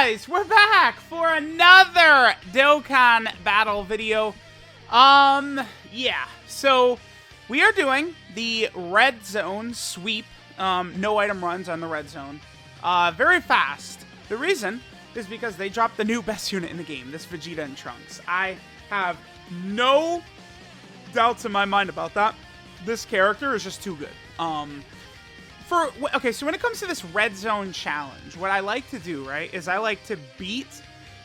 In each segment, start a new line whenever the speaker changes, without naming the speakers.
guys, we're back for another Dokkan battle video. Yeah, so we are doing the red zone sweep, no item runs on the red zone, very fast. The reason is because they dropped the new best unit in the game, this VEGETA and TRUNKS. I have no doubts in my mind about that. This character is just too good. Okay, so when it comes to this red zone challenge, what I like to do, right, is I like to beat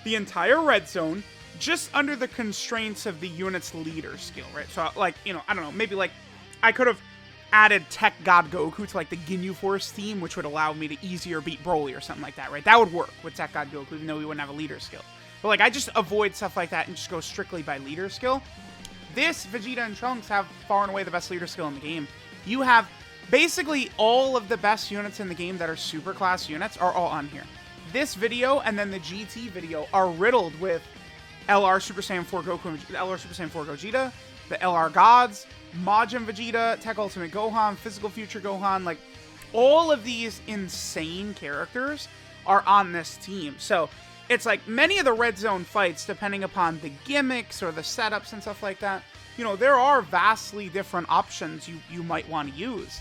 the entire red zone just under the constraints of the unit's leader skill, right? So, like, you know, I don't know, maybe, like, I could have added Tech God Goku to, like, the Ginyu Force team, which would allow me to easier beat Broly or something like that, right? That would work with Tech God Goku, even though we wouldn't have a leader skill. But, like, I just avoid stuff like that and just go strictly by leader skill. This VEGETA and TRUNKS have far and away the best leader skill in the game. You have basically all of the best units in the game that are super class units are all on here. This video and then the GT video are riddled with LR Super Saiyan 4 Goku, LR Super Saiyan 4 Gogeta, the LR Gods, Majin Vegeta, Tech Ultimate Gohan, Physical Future Gohan, like all of these insane characters are on this team. So it's like many of the red zone fights, depending upon the gimmicks or the setups and stuff like that, you know, there are vastly different options you might want to use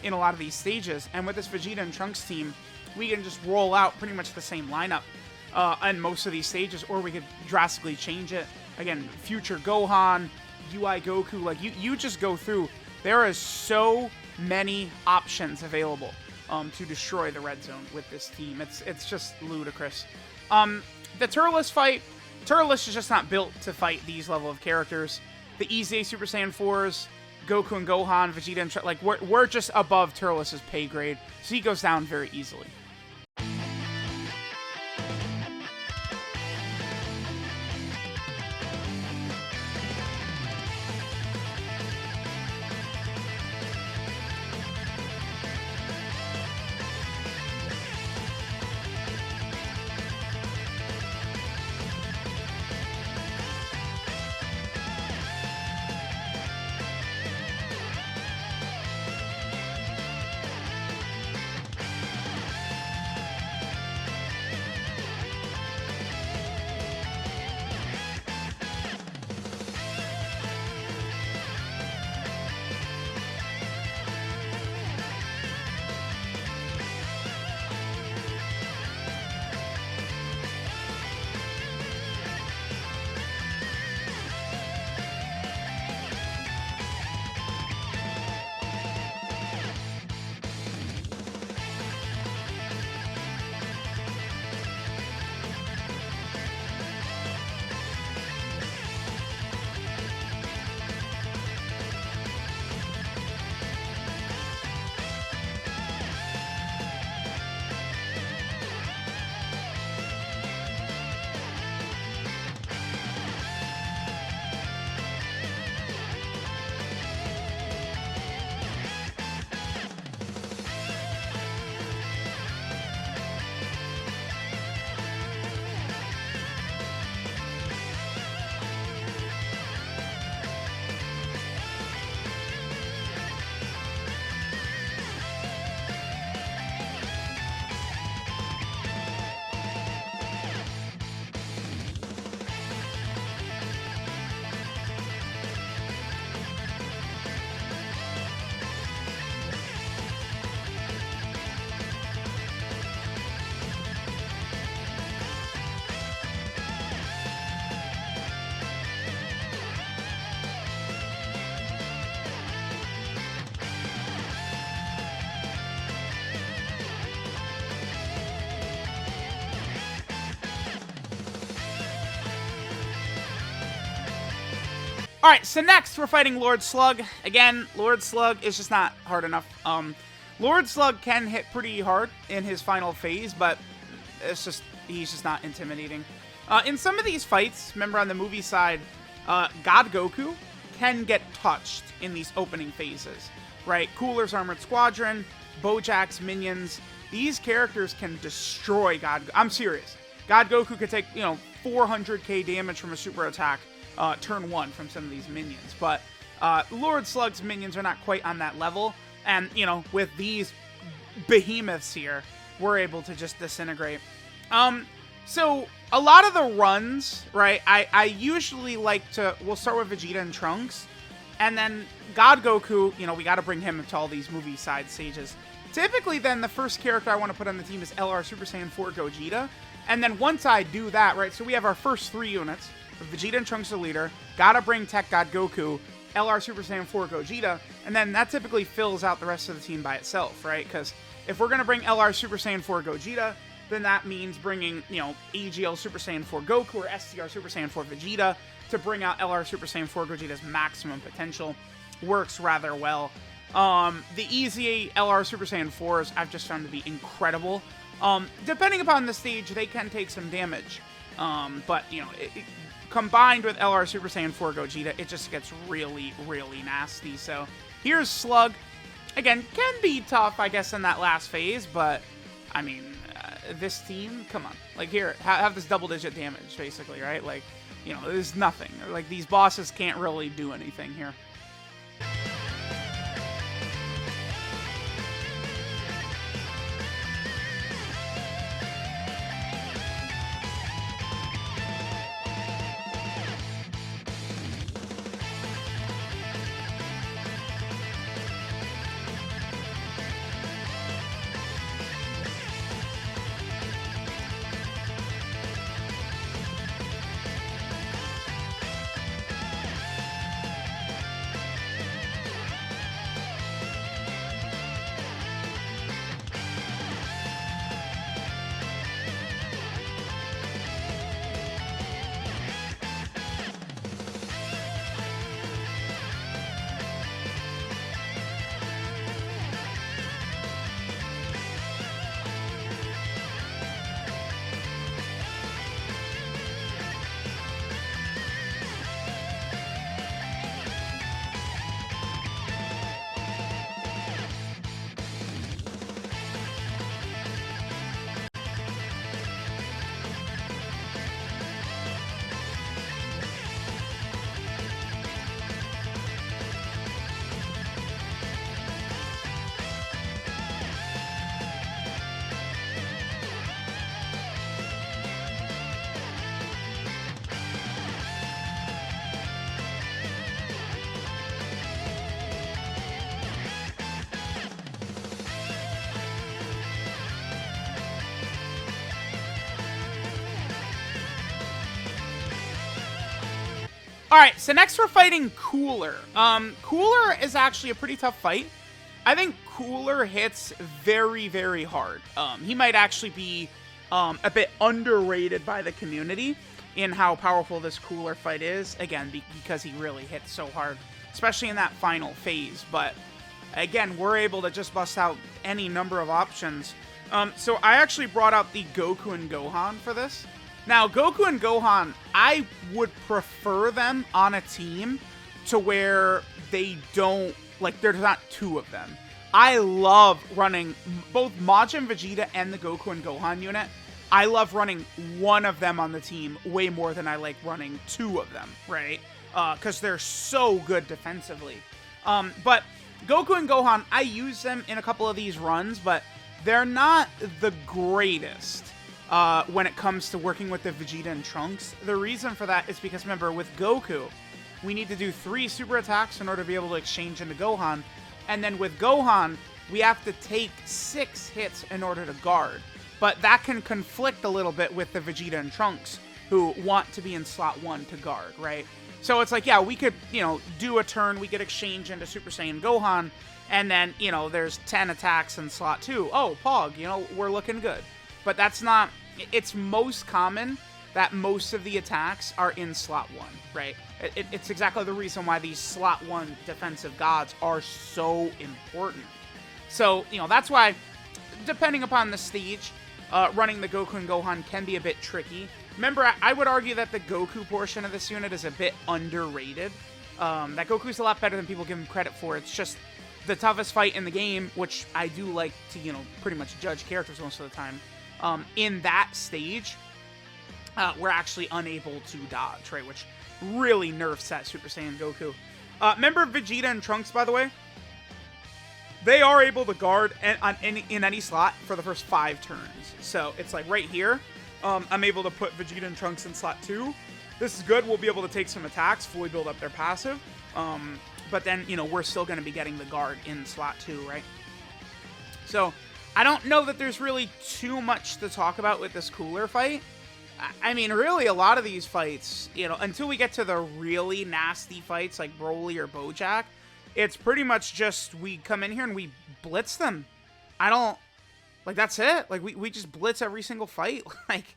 in a lot of these stages. And with this VEGETA and TRUNKS team, we can just roll out pretty much the same lineup in most of these stages, or we could drastically change it. Again, Future Gohan, UI Goku, like you just go through. There is so many options available to destroy the red zone with this team. It's just ludicrous. The Turles fight, Turles is just not built to fight these level of characters. The EZA Super Saiyan 4s, Goku and Gohan, Vegeta and like we're just above Turles' pay grade, so he goes down very easily. Alright, so next we're fighting Lord Slug. Again, Lord Slug is just not hard enough. Lord Slug can hit pretty hard in his final phase, but he's just not intimidating. In some of these fights, remember on the movie side, God Goku can get touched in these opening phases, right? Cooler's Armored Squadron, Bojack's minions, these characters can destroy God. I'm serious. God Goku could take, 400k damage from a super attack turn 1 from some of these minions. But Lord Slug's minions are not quite on that level. And, with these behemoths here, we're able to just disintegrate. So a lot of the runs, right, I usually like to, we'll start with Vegeta and Trunks, and then God Goku, you know, we got to bring him to all these movie side stages. Typically, then, the first character I want to put on the team is LR Super Saiyan 4 Gogeta. And then once I do that, right, so we have our first 3 units, with Vegeta and Trunks the leader, gotta bring Tech God Goku, LR Super Saiyan 4 Gogeta, and then that typically fills out the rest of the team by itself, right? Because if we're going to bring LR Super Saiyan 4 Gogeta, then that means bringing, you know, AGL Super Saiyan 4 Goku or STR Super Saiyan 4 Vegeta to bring out LR Super Saiyan 4 Gogeta's maximum potential. Works rather well. The easy LR Super Saiyan 4s I've just found to be incredible. Depending upon the stage, they can take some damage. But, you know, combined with LR Super Saiyan 4 Gogeta, it just gets really, really nasty. So, here's Slug. Again, can be tough, I guess, in that last phase, but, I mean, this team, come on. Like, here, have this double-digit damage, basically, right? Like, you know, there's nothing. Like, these bosses can't really do anything here. Alright, so next we're fighting Cooler. Cooler is actually a pretty tough fight. I think Cooler hits very, very hard. He might actually be a bit underrated by the community in how powerful this Cooler fight is. Again, because he really hits so hard, especially in that final phase. But again, we're able to just bust out any number of options. So I actually brought out the Goku and Gohan for this. Now, Goku and Gohan, I would prefer them on a team to where they don't, like, there's not 2 of them. I love running both Majin Vegeta and the Goku and Gohan unit. I love running one of them on the team way more than I like running 2 of them, right? Because they're so good defensively. But Goku and Gohan, I use them in a couple of these runs, but they're not the greatest when it comes to working with the Vegeta and Trunks. The reason for that is because, remember, with Goku, we need to do 3 super attacks in order to be able to exchange into Gohan. And then with Gohan, we have to take 6 hits in order to guard. But that can conflict a little bit with the Vegeta and Trunks, who want to be in slot 1 to guard, right? So it's like, yeah, we could, you know, do a turn, we could exchange into Super Saiyan Gohan, and then, you know, there's 10 attacks in slot 2. Oh, Pog, you know, we're looking good. But that's not, it's most common that most of the attacks are in slot 1, right? It's exactly the reason why these slot 1 defensive gods are so important. So, you know, that's why, depending upon the stage, running the Goku and Gohan can be a bit tricky. Remember, I would argue that the Goku portion of this unit is a bit underrated. That Goku's a lot better than people give him credit for. It's just the toughest fight in the game, which I do like to, you know, pretty much judge characters most of the time. In that stage, we're actually unable to dodge, right? Which really nerfs that Super Saiyan Goku. Remember Vegeta and Trunks, by the way? They are able to guard in any slot for the first 5 turns. So it's like right here. I'm able to put Vegeta and Trunks in slot 2. This is good. We'll be able to take some attacks, fully build up their passive. But then, you know, we're still going to be getting the guard in slot 2, right? So, I don't know that there's really too much to talk about with this cooler fight. I mean, really, a lot of these fights, you know, until we get to the really nasty fights like Broly or Bojack, it's pretty much just we come in here and we blitz them. Like, that's it. Like, we just blitz every single fight. Like,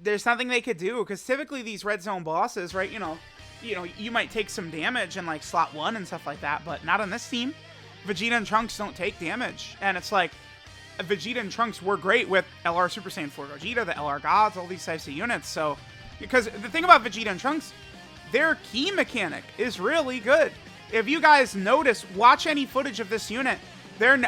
there's nothing they could do, because typically these red zone bosses, right, you know, you might take some damage in, like, slot 1 and stuff like that, but not on this team. Vegeta and Trunks don't take damage, and it's like, Vegeta and Trunks were great with LR Super Saiyan 4 Gogeta, the LR Gods, all these types of units, so, because the thing about Vegeta and Trunks, their key mechanic is really good. If you guys notice, watch any footage of this unit,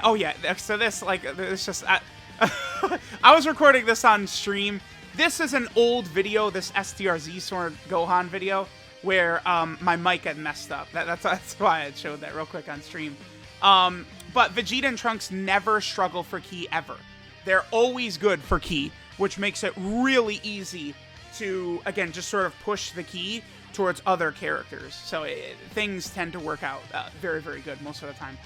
oh yeah, so this, like, it's just, I was recording this on stream. This is an old video, this STRZ Sword Gohan video, where my mic had messed up. That's why I showed that real quick on stream. But Vegeta and Trunks never struggle for ki ever. They're always good for ki, which makes it really easy to, again, just sort of push the ki towards other characters. So things tend to work out very, very good most of the time.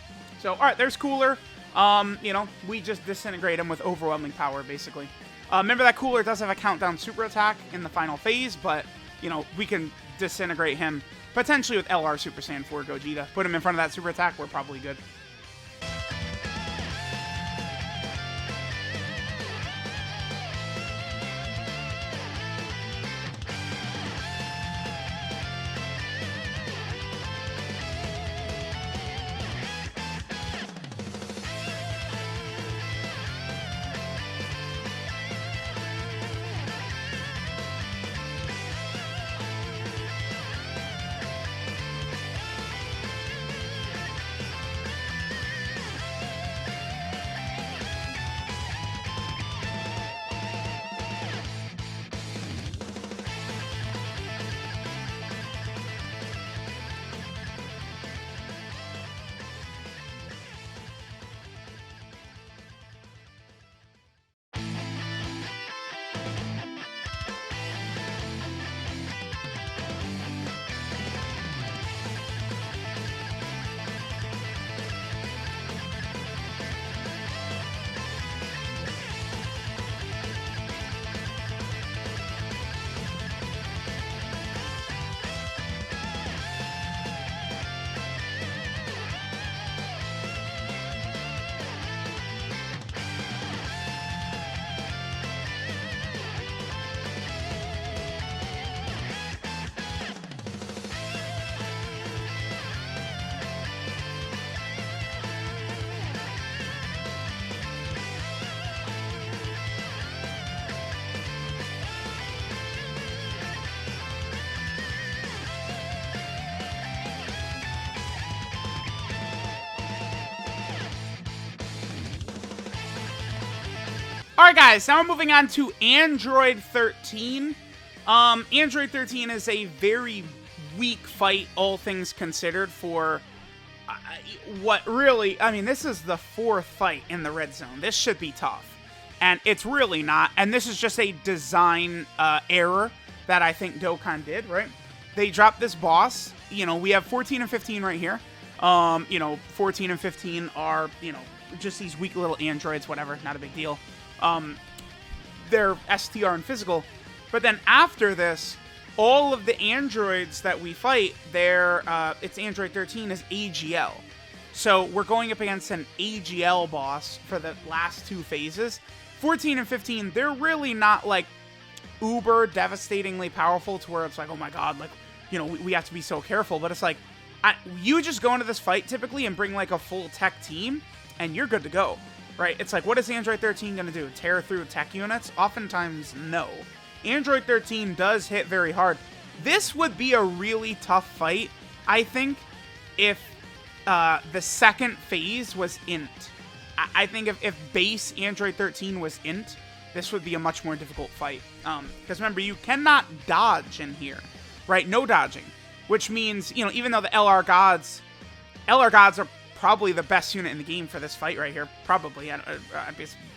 So, all right, there's Cooler. You know, we just disintegrate him with overwhelming power, basically. Remember that Cooler does have a countdown super attack in the final phase, but, you know, we can disintegrate him potentially with LR Super Saiyan 4 Gogeta. Put him in front of that super attack, we're probably good. Alright guys, now we're moving on to Android 13. Android 13 is a very weak fight, all things considered, for what really, I mean, this is the 4th fight in the red zone. This should be tough. And it's really not. And this is just a design error that I think Dokkan did, right? They dropped this boss. You know, we have 14 and 15 right here. You know, 14 and 15 are, you know, just these weak little androids, whatever, not a big deal. They're STR and physical. But then after this, all of the androids that we fight, it's Android 13 is AGL. So we're going up against an AGL boss for the last 2 phases. 14 and 15, they're really not like uber devastatingly powerful to where it's like, oh my god, like, you know, we have to be so careful. But it's like, you just go into this fight typically and bring like a full tech team and you're good to go, right? It's like, what is Android 13 going to do? Tear through tech units? Oftentimes, no. Android 13 does hit very hard. This would be a really tough fight, I think, if the second phase was int. I think if base Android 13 was int, this would be a much more difficult fight. Because remember, you cannot dodge in here, right? No dodging. Which means, you know, even though the LR Gods are probably the best unit in the game for this fight right here. Probably,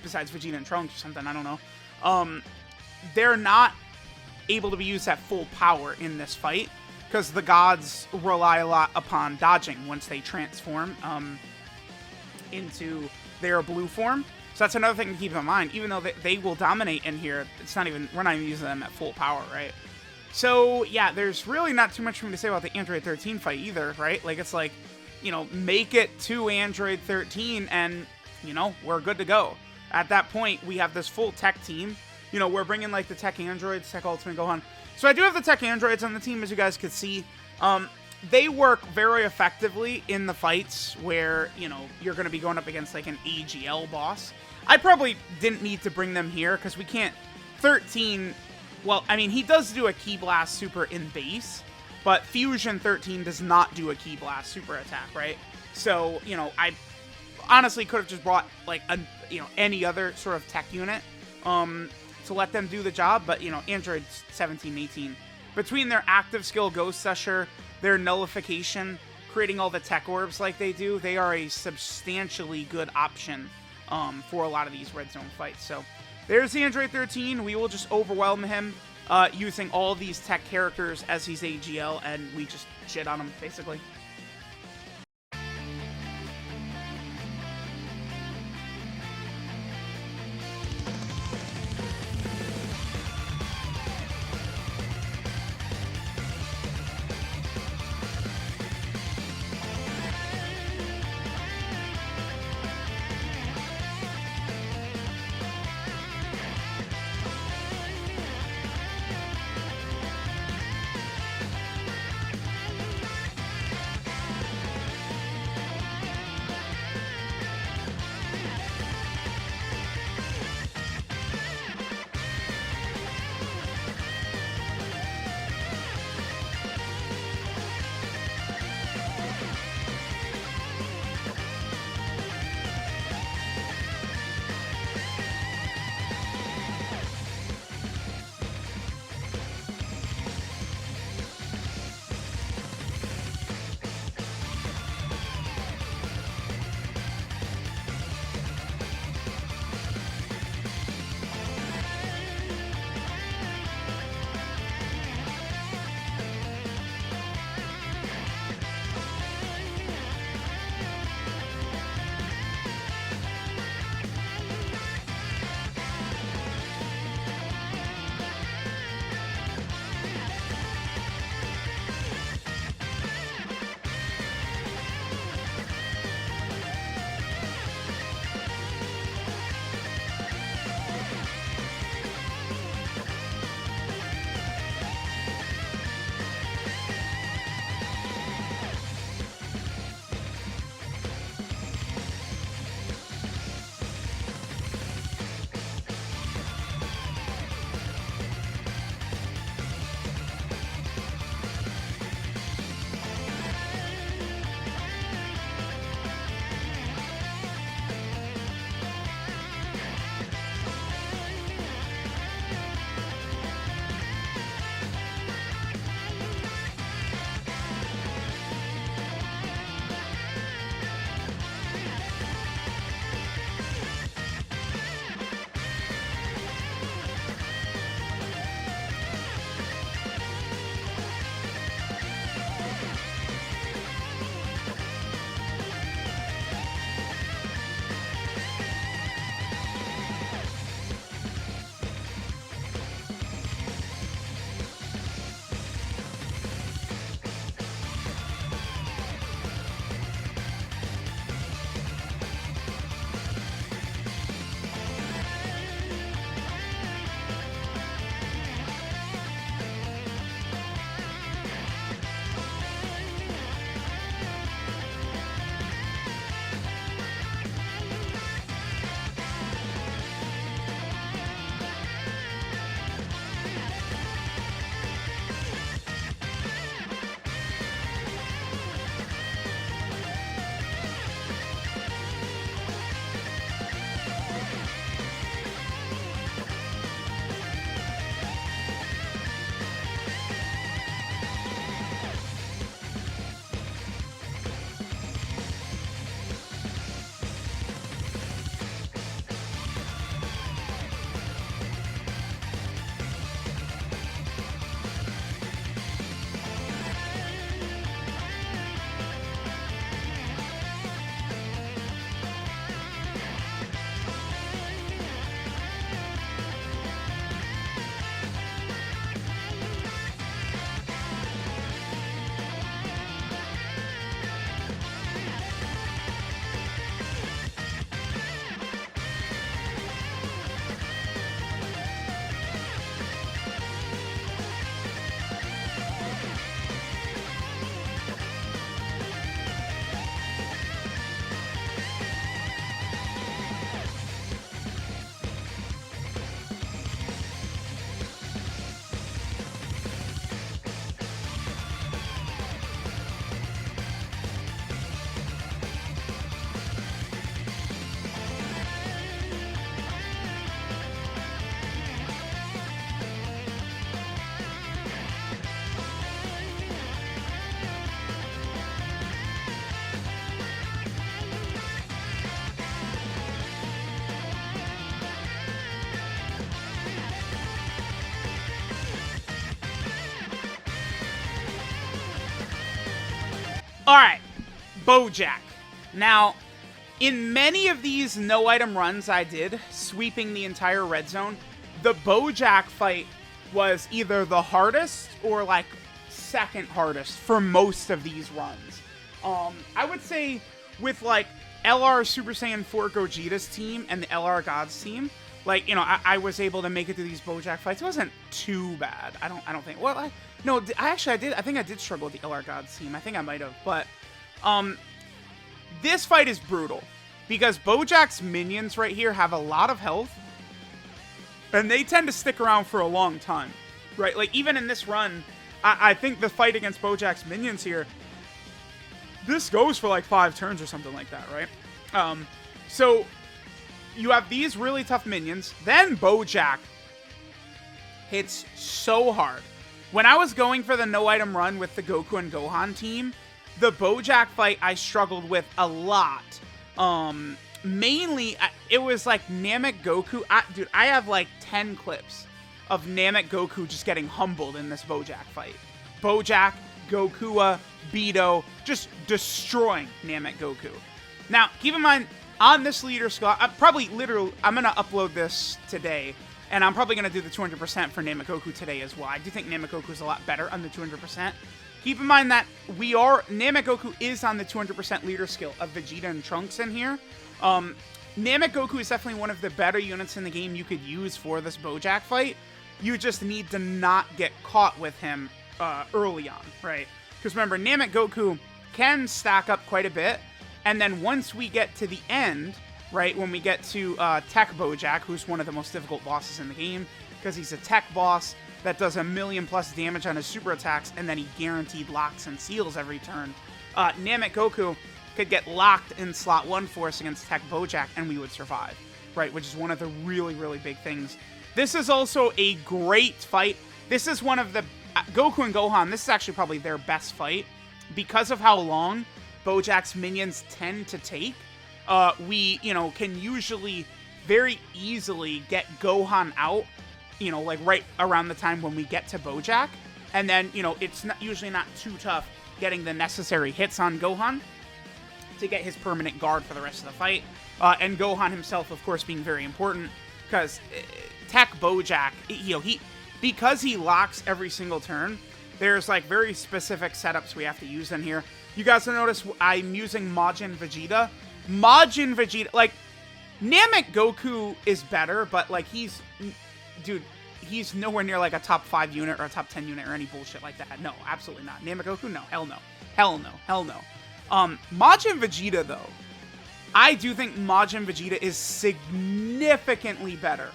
besides Vegeta and Trunks or something, I don't know. they're not able to be used at full power in this fight, because the gods rely a lot upon dodging once they transform into their blue form. So that's another thing to keep in mind. Even though they will dominate in here, we're not even using them at full power, right? So yeah, there's really not too much for me to say about the Android 13 fight either, right? Like, it's like, you know, make it to Android 13 and, you know, we're good to go. At that point, we have this full tech team. You know, we're bringing, like, the tech androids, tech ultimate Gohan. So I do have the tech androids on the team, as you guys could see. They work very effectively in the fights where, you know, you're going to be going up against, like, an AGL boss. I probably didn't need to bring them here, because we can't... 13... Well, I mean, he does do a Ki Blast super in base, but Fusion 13 does not do a Ki Blast super attack, right? So, you know, I honestly could have just brought, like, any other sort of tech unit to let them do the job, but, you know, Android 17 and 18, between their active skill Ghost Usher, their nullification, creating all the tech orbs like they do, they are a substantially good option for a lot of these red zone fights. So there's the Android 13. We will just overwhelm him using all these tech characters as he's AGL, and we just shit on him, basically. All right, Bojack. Now, in many of these no-item runs I did, sweeping the entire red zone, the Bojack fight was either the hardest or, like, second hardest for most of these runs. I would say with, like, LR Super Saiyan 4 Gogeta's team and the LR Gods team, like, you know, I was able to make it through these Bojack fights. It wasn't too bad. I don't think. Well, I think I did struggle with the LR Gods team. I think I might have. But, this fight is brutal because Bojack's minions right here have a lot of health and they tend to stick around for a long time, right? Like, even in this run, I think the fight against Bojack's minions here, this goes for like 5 turns or something like that, right? So you have these really tough minions. Then Bojack hits so hard. When I was going for the no-item run with the Goku and Gohan team, the Bojack fight I struggled with a lot. Mainly, it was like Namek Goku. Dude, I have like 10 clips of Namek Goku just getting humbled in this Bojack fight. Bojack, Gokua, Beto, just destroying Namek Goku. Now, keep in mind, on this leader skill, I'm going to upload this today, and I'm probably going to do the 200% for Namek Goku today as well. I do think Namek Goku is a lot better on the 200%. Keep in mind that Namek Goku is on the 200% leader skill of Vegeta and Trunks in here. Namek Goku is definitely one of the better units in the game you could use for this Bojack fight. You just need to not get caught with him early on, right? Because remember, Namek Goku can stack up quite a bit, and then once we get to the end, right, when we get to Tech Bojack, who's one of the most difficult bosses in the game, because he's a tech boss that does 1,000,000+ damage on his super attacks, and then he guaranteed locks and seals every turn. Namek Goku could get locked in slot 1 force against Tech Bojack, and we would survive, right? Which is one of the really, really big things. This is also a great fight. This is one of the... Goku and Gohan, this is actually probably their best fight. Because of how long Bojack's minions tend to take, we, you know, can usually very easily get Gohan out, you know, like right around the time when we get to Bojack. And then, you know, it's usually not too tough getting the necessary hits on Gohan to get his permanent guard for the rest of the fight. And Gohan himself, of course, being very important, because Tech Bojack, you know, because he locks every single turn, there's like very specific setups we have to use in here. You guys will notice I'm using Majin Vegeta. Majin Vegeta, like, Namek Goku is better, but like he's nowhere near like a top 5 unit or a top 10 unit or any bullshit like that. No, absolutely not. Namek Goku, no, hell no. Hell no, hell no. Majin Vegeta, though, I do think Majin Vegeta is significantly better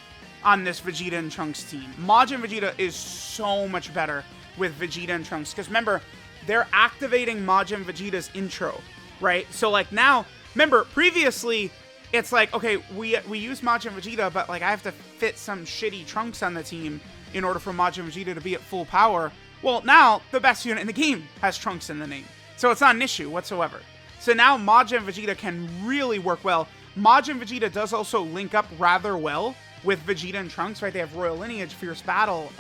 on this Vegeta and Trunks team. Majin Vegeta is so much better with Vegeta and Trunks, because remember, they're activating Majin Vegeta's intro, right? So like now, remember, previously, it's like, okay, we use Majin Vegeta, but like I have to fit some shitty Trunks on the team in order for Majin Vegeta to be at full power. Well, now, the best unit in the game has Trunks in the name. So it's not an issue whatsoever. So now Majin Vegeta can really work well. Majin Vegeta does also link up rather well with Vegeta and Trunks, right? They have Royal Lineage, Fierce Battle,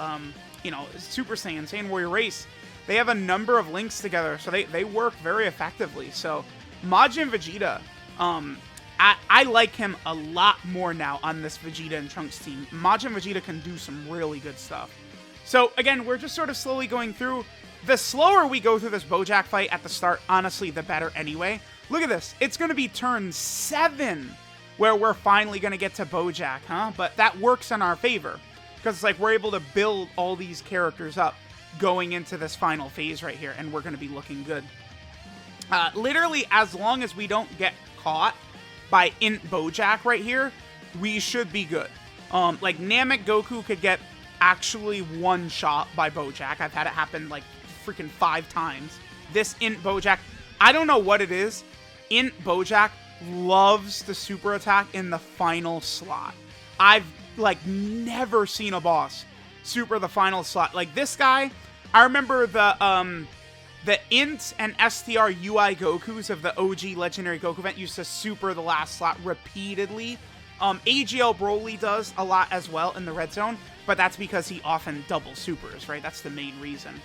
you know, Super Saiyan, Saiyan Warrior Race. They have a number of links together, so they work very effectively. So Majin Vegeta, I like him a lot more now on this Vegeta and Trunks team. Majin Vegeta can do some really good stuff. So again, we're just sort of slowly going through. The slower we go through this Bojack fight at the start, honestly, the better anyway. Look at this. It's going to be turn 7 where we're finally going to get to Bojack, huh? But that works in our favor, because it's like we're able to build all these characters up going into this final phase right here, and we're going to be looking good. Literally, as long as we don't get caught by Int Bojack right here, we should be good. Like, Namek Goku could get actually one shot by Bojack. I've had it happen like freaking 5 times. This Int Bojack, I don't know what it is. Int Bojack loves the super attack in the final slot. I've like never seen a boss super the final slot. Like this guy, I remember the Int and STR UI Gokus of the OG Legendary Goku event used to super the last slot repeatedly. AGL Broly does a lot as well in the red zone, but that's because he often double supers, right? That's the main reason.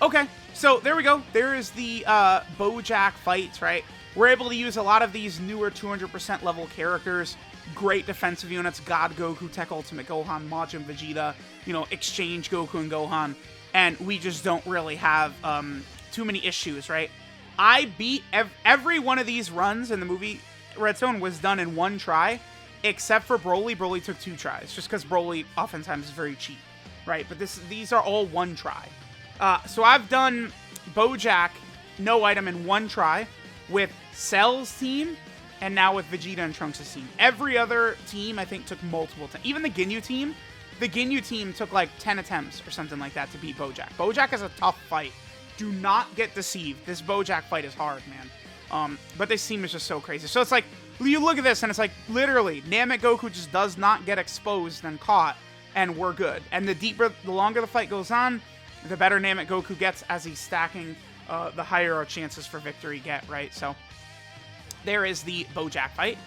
Okay, so there we go. There is the Bojack fights, right? We're able to use a lot of these newer 200% level characters. Great defensive units, God Goku, Tech Ultimate Gohan, Majin Vegeta, you know, Exchange Goku and Gohan. And we just don't really have too many issues, right? I beat every one of these runs in the movie Red Zone was done in one try, except for Broly. Broly took 2 tries, just because Broly oftentimes is very cheap, right? But these are all one try. So I've done Bojack, no item in 1 try, with Cell's team, and now with Vegeta and Trunks' team. Every other team, I think, took multiple times. Even the Ginyu team took like 10 attempts or something like that to beat Bojack. Bojack is a tough fight. Do not get deceived. This Bojack fight is hard, man. But this team is just so crazy. So it's like, you look at this, and it's like, literally, Namek Goku just does not get exposed and caught, and we're good. And the longer the fight goes on, the better Namek Goku gets as he's stacking, the higher our chances for victory get, right? So there is the Bojack fight.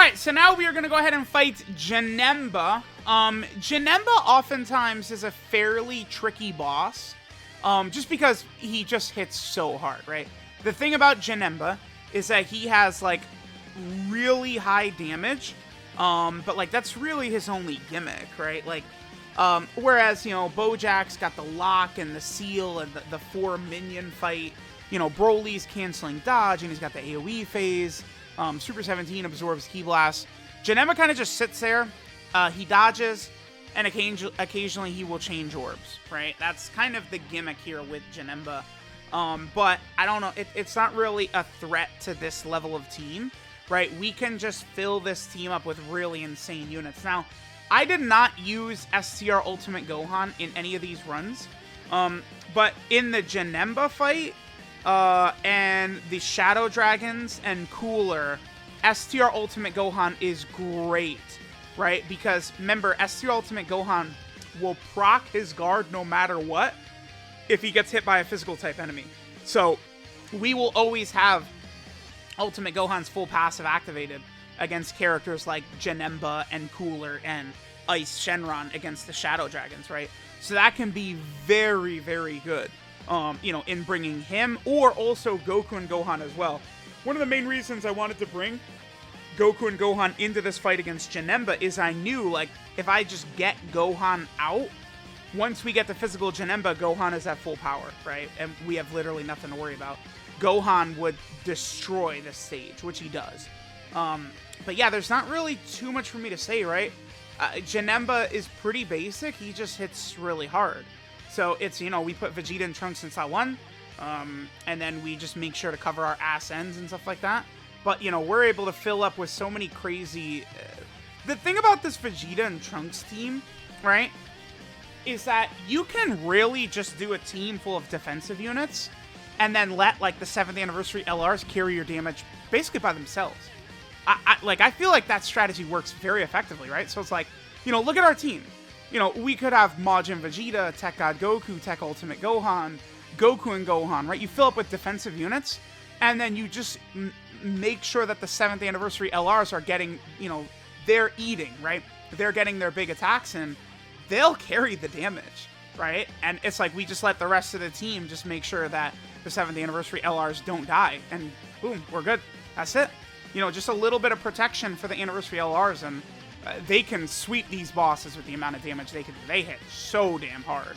Alright, so now we are going to go ahead and fight Janemba. Janemba oftentimes is a fairly tricky boss, just because he just hits so hard, right? The thing about Janemba is that he has, like, really high damage, but, like, that's really his only gimmick, right? Like, whereas, you know, Bojack's got the lock and the seal and the 4-minion fight. You know, Broly's canceling dodge, and he's got the AoE phase. Super 17 absorbs Ki Blast. Janemba kind of just sits there. He dodges, and occasionally he will change orbs, right? That's kind of the gimmick here with Janemba. But I don't know. It's not really a threat to this level of team, right? We can just fill this team up with really insane units. Now, I did not use STR Ultimate Gohan in any of these runs, but in the Janemba fight, and the Shadow Dragons and Cooler, STR Ultimate Gohan is great, right? Because remember, STR Ultimate Gohan will proc his guard no matter what if he gets hit by a physical type enemy. So we will always have Ultimate Gohan's full passive activated against characters like Janemba and Cooler and Ice Shenron against the Shadow Dragons, right? So that can be very, very good. You know, in bringing him, or also Goku and Gohan as well. One of the main reasons I wanted to bring Goku and Gohan into this fight against Janemba is I knew, like, if I just get Gohan out, once we get the physical Janemba, Gohan is at full power, right? And we have literally nothing to worry about. Gohan would destroy the stage, which he does. But yeah, there's not really too much for me to say, right? Janemba is pretty basic. He just hits really hard. So it's, you know, we put Vegeta and Trunks in slot 1, and then we just make sure to cover our ass ends and stuff like that. But, you know, we're able to fill up with so many crazy... The thing about this Vegeta and Trunks team, right, is that you can really just do a team full of defensive units and then let, like, the 7th anniversary LRs carry your damage basically by themselves. I feel like that strategy works very effectively, right? So it's like, you know, look at our team. You know, we could have Majin Vegeta, Tech God Goku, Tech Ultimate Gohan, Goku and Gohan, right? You fill up with defensive units, and then you just make sure that the 7th anniversary LRs are getting, you know, they're eating, right? They're getting their big attacks, and they'll carry the damage, right? And it's like we just let the rest of the team just make sure that the 7th anniversary LRs don't die, and boom, we're good. That's it. You know, just a little bit of protection for the anniversary LRs, and they can sweep these bosses with the amount of damage they can do. They hit so damn hard.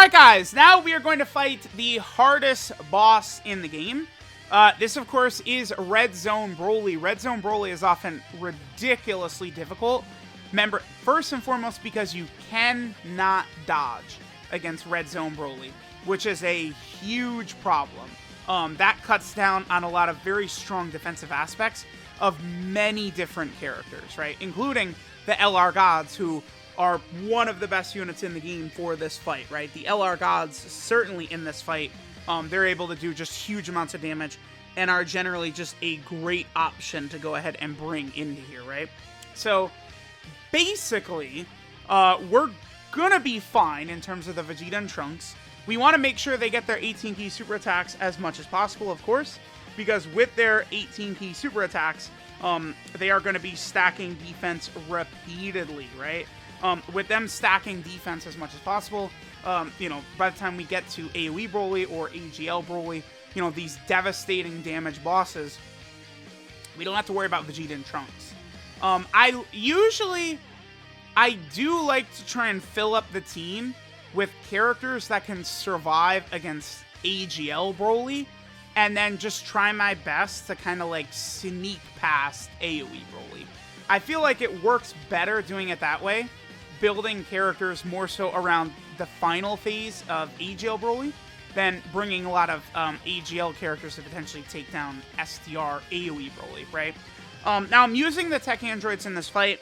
Alright guys, now we are going to fight the hardest boss in the game. This of course is Red Zone Broly. Red Zone Broly is often ridiculously difficult. Remember, first and foremost, because you cannot dodge against Red Zone Broly, which is a huge problem. That cuts down on a lot of very strong defensive aspects of many different characters, right? Including the LR Gods, who are one of the best units in the game for this fight, right? The LR Gods, certainly in this fight, they're able to do just huge amounts of damage and are generally just a great option to go ahead and bring into here, right? So, basically, we're gonna be fine in terms of the Vegeta and Trunks. We want to make sure they get their 18 key super attacks as much as possible, of course, because with their 18 key super attacks, they are going to be stacking defense repeatedly, right? With them stacking defense as much as possible, you know, by the time we get to AoE Broly or AGL Broly, you know, these devastating damage bosses, we don't have to worry about Vegeta and Trunks. I do like to try and fill up the team with characters that can survive against AGL Broly, and then just try my best to kind of like sneak past AoE Broly. I feel like it works better doing it that way, building characters more so around the final phase of AGL Broly, than bringing a lot of AGL characters to potentially take down STR AoE Broly, right? Now I'm using the tech androids in this fight.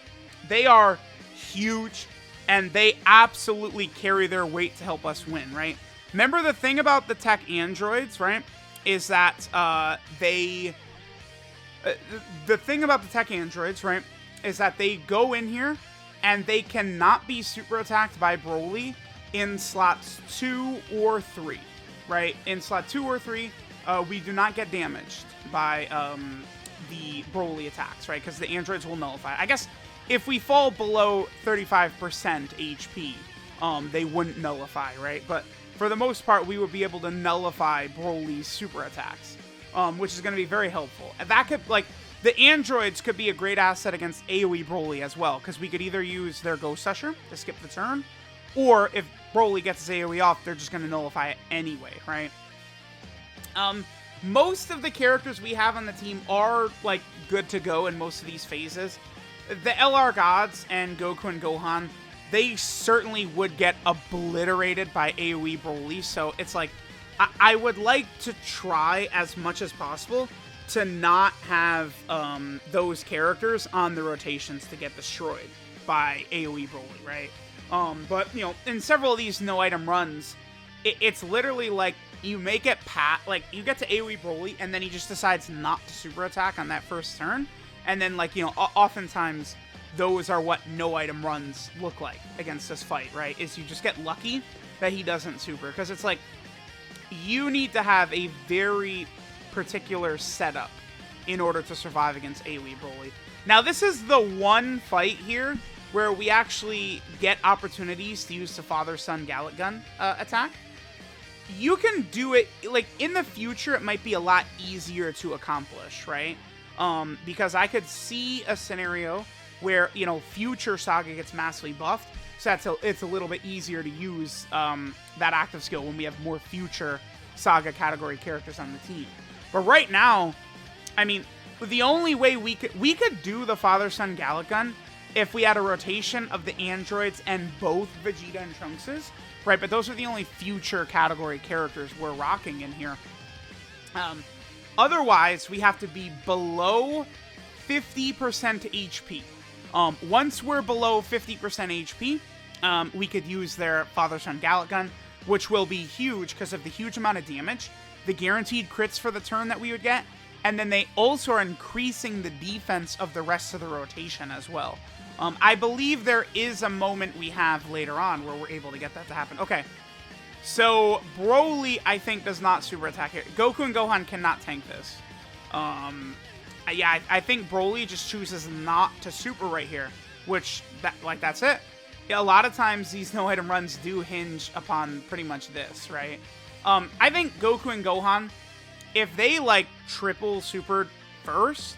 They are huge, and they absolutely carry their weight to help us win, right? Remember, the thing about the tech androids, right, is that the thing about the tech androids, right, is that they go in here and they cannot be super attacked by Broly in slots 2 or 3, right? In slot 2 or 3, we do not get damaged by the Broly attacks, right? Because the androids will nullify. I guess if we fall below 35% HP, they wouldn't nullify, right? But for the most part, we would be able to nullify Broly's super attacks, which is going to be very helpful. And that could, like, the androids could be a great asset against AoE Broly as well, because we could either use their Ghost Usher to skip the turn, or if Broly gets his AoE off, they're just going to nullify it anyway, right? Most of the characters we have on the team are, like, good to go in most of these phases. The LR Gods and Goku and Gohan, they certainly would get obliterated by AoE Broly, so it's like, I would like to try as much as possible to not have those characters on the rotations to get destroyed by AoE Broly, right? But, you know, in several of these no-item runs, it's literally like, you make it like, you get to AoE Broly, and then he just decides not to super attack on that first turn. And then, like, you know, oftentimes those are what no-item runs look like against this fight, right? Is you just get lucky that he doesn't super. Because it's like, you need to have a very particular setup in order to survive against AoE Broly. Now, this is the one fight here where we actually get opportunities to use the Father-Son Gallic Gun attack. You can do it, like, in the future, it might be a lot easier to accomplish, right? Because I could see a scenario where, you know, future Saga gets massively buffed, so it's a little bit easier to use that active skill when we have more future Saga category characters on the team. But right now, I mean, the only way we could do the Father-Son Gallic Gun if we had a rotation of the androids and both Vegeta and Trunks's, right? But those are the only future category characters we're rocking in here. Otherwise, we have to be below 50% HP. Once we're below 50% HP, we could use their Father-Son Gallic Gun, which will be huge because of the huge amount of damage, the guaranteed crits for the turn that we would get, and then they also are increasing the defense of the rest of the rotation as well. I believe there is a moment we have later on where we're able to get that to happen. Okay. So, Broly, I think, does not super attack here. Goku and Gohan cannot tank this. Yeah, I think Broly just chooses not to super right here, which, that's it. Yeah, a lot of times, these no-item runs do hinge upon pretty much this, right? I think Goku and Gohan, if they, like, triple supered first,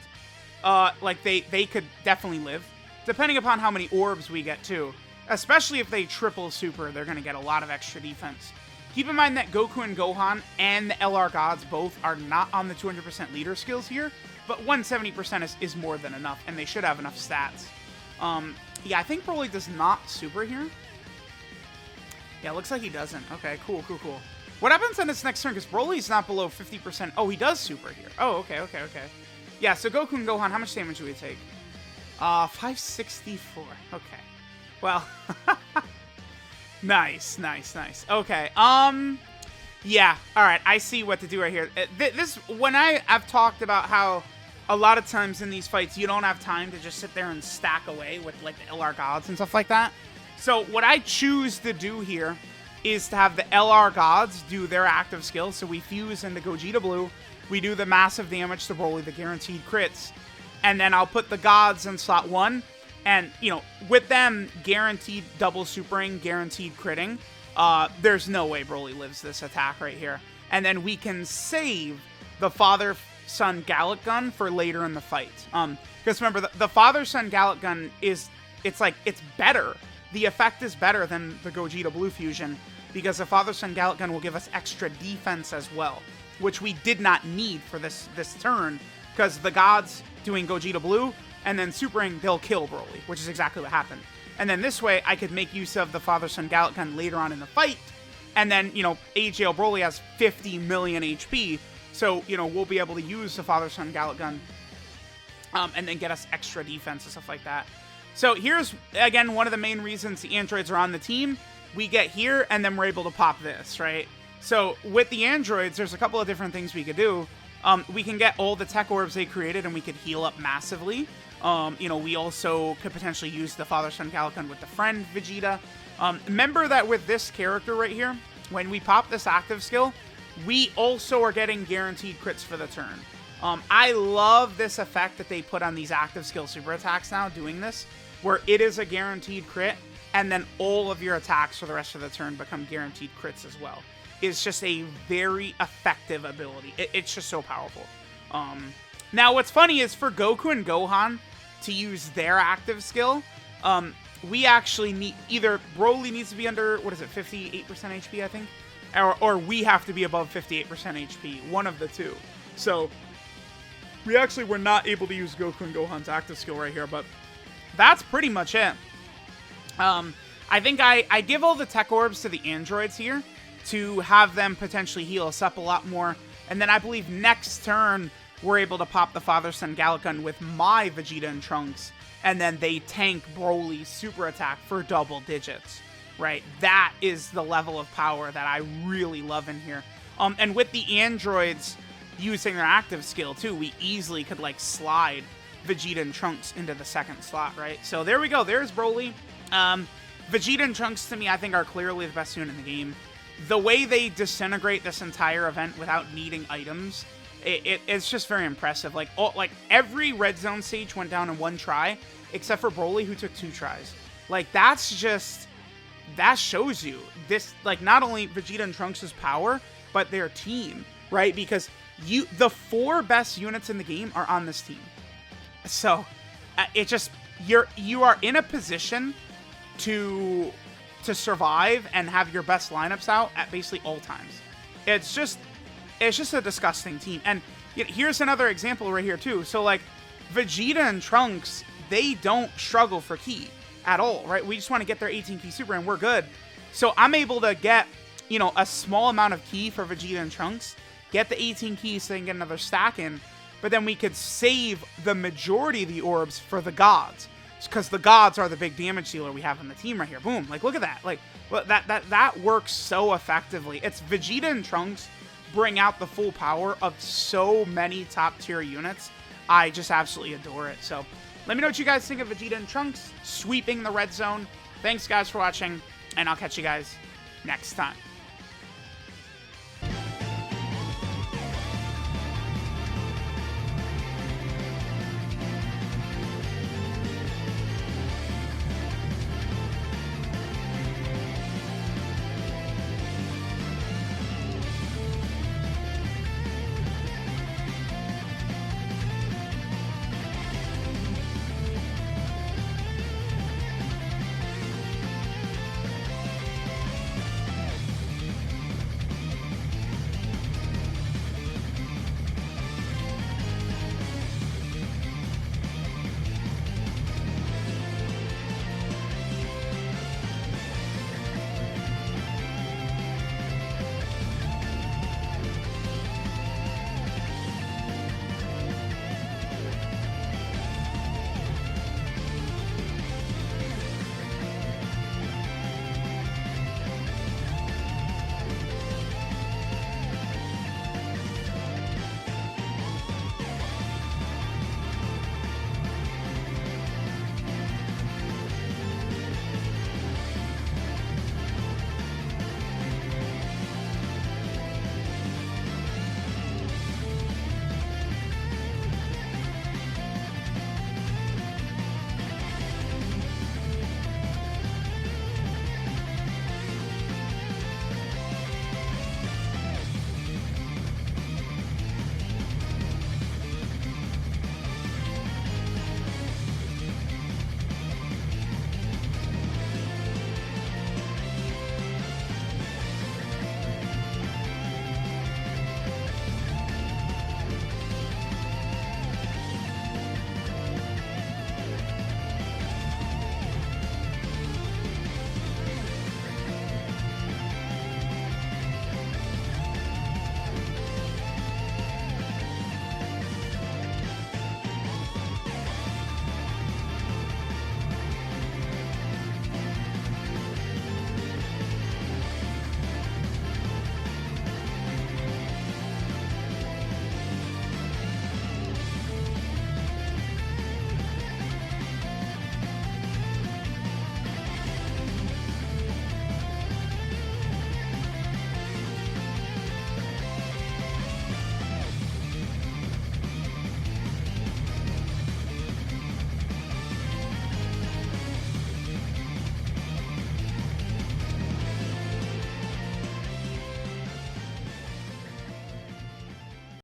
like, they could definitely live, depending upon how many orbs we get, too. especially if they triple super, they're going to get a lot of extra defense. Keep in mind that Goku and Gohan and the LR Gods both are not on the 200% leader skills here, but 170% is more than enough, and they should have enough stats. Yeah, I think Broly does not super here. Yeah, looks like he doesn't. Okay, cool. What happens on this next turn? Because Broly's not below 50%. Oh, he does super here. Oh, okay. Yeah, so Goku and Gohan, how much damage do we take? 564. Okay. Well, nice. Okay, yeah, alright, I see what to do right here. When I've talked about how a lot of times in these fights, you don't have time to just sit there and stack away with, like, the LR Gods and stuff like that. So what I choose to do here is to have the LR Gods do their active skill. So we fuse into Gogeta Blue. We do the massive damage to Broly, the guaranteed crits. And then I'll put the Gods in slot 1. And, you know, with them guaranteed double supering, guaranteed critting, there's no way Broly lives this attack right here. And then we can save the Father-Son Gallic Gun for later in the fight. Because remember, the Father-Son Gallic Gun it's better. The effect is better than the Gogeta Blue fusion, because the Father-Son Gallic Gun will give us extra defense as well, which we did not need for this turn, because the Gods doing Gogeta Blue and then supering, they'll kill Broly, which is exactly what happened. And then this way, I could make use of the Father-Son Gallic Gun later on in the fight, and then, you know, AGL Broly has 50 million HP, so, you know, we'll be able to use the Father-Son Gallic Gun, and then get us extra defense and stuff like that. So here's, again, one of the main reasons the androids are on the team. We get here, and then we're able to pop this, right? So with the androids, there's a couple of different things we could do. We can get all the tech orbs they created, and we could heal up massively. You know, we also could potentially use the Father-Son Gallic Gun with the friend Vegeta. Remember that with this character right here, when we pop this active skill, we also are getting guaranteed crits for the turn. I love this effect that they put on these active skill super attacks now, doing this, where it is a guaranteed crit, and then all of your attacks for the rest of the turn become guaranteed crits as well. It's just a very effective ability. It's just so powerful. Now, what's funny is for Goku and Gohan to use their active skill, we actually need, either Broly needs to be under, 58% HP, I think? Or we have to be above 58% HP, one of the two. So, we actually were not able to use Goku and Gohan's active skill right here, but that's pretty much it. I think I give all the tech orbs to the androids here to have them potentially heal us up a lot more. And then I believe next turn, we're able to pop the Father-Son Gallic Gun with my Vegeta and Trunks, and then they tank Broly's super attack for double digits, right? That is the level of power that I really love in here. And with the androids using their active skill too, we easily could like slide Vegeta and Trunks into the second slot, right? So there we go. There's Broly. Vegeta and Trunks, to me, I think are clearly the best unit in the game. The way they disintegrate this entire event without needing items, it's just very impressive. Like every red zone stage went down in one try, except for Broly, who took 2 tries. Like, that shows you this, like, not only Vegeta and Trunks' power, but their team, right? Because the 4 best units in the game are on this team. So, it just, you are in a position to survive and have your best lineups out at basically all times. It's just a disgusting team. And here's another example right here too. So like Vegeta and Trunks, they don't struggle for ki at all, right? We just want to get their 18 ki super and we're good. So I'm able to get, you know, a small amount of ki for Vegeta and Trunks, get the 18 ki so they can get another stack in, but then we could save the majority of the orbs for the gods. Because the gods are the big damage dealer we have on the team right here. Boom. Like, look at that. Like, that works so effectively. It's Vegeta and Trunks bring out the full power of so many top tier units. I just absolutely adore it. So, let me know what you guys think of Vegeta and Trunks sweeping the red zone. Thanks, guys, for watching, and I'll catch you guys next time.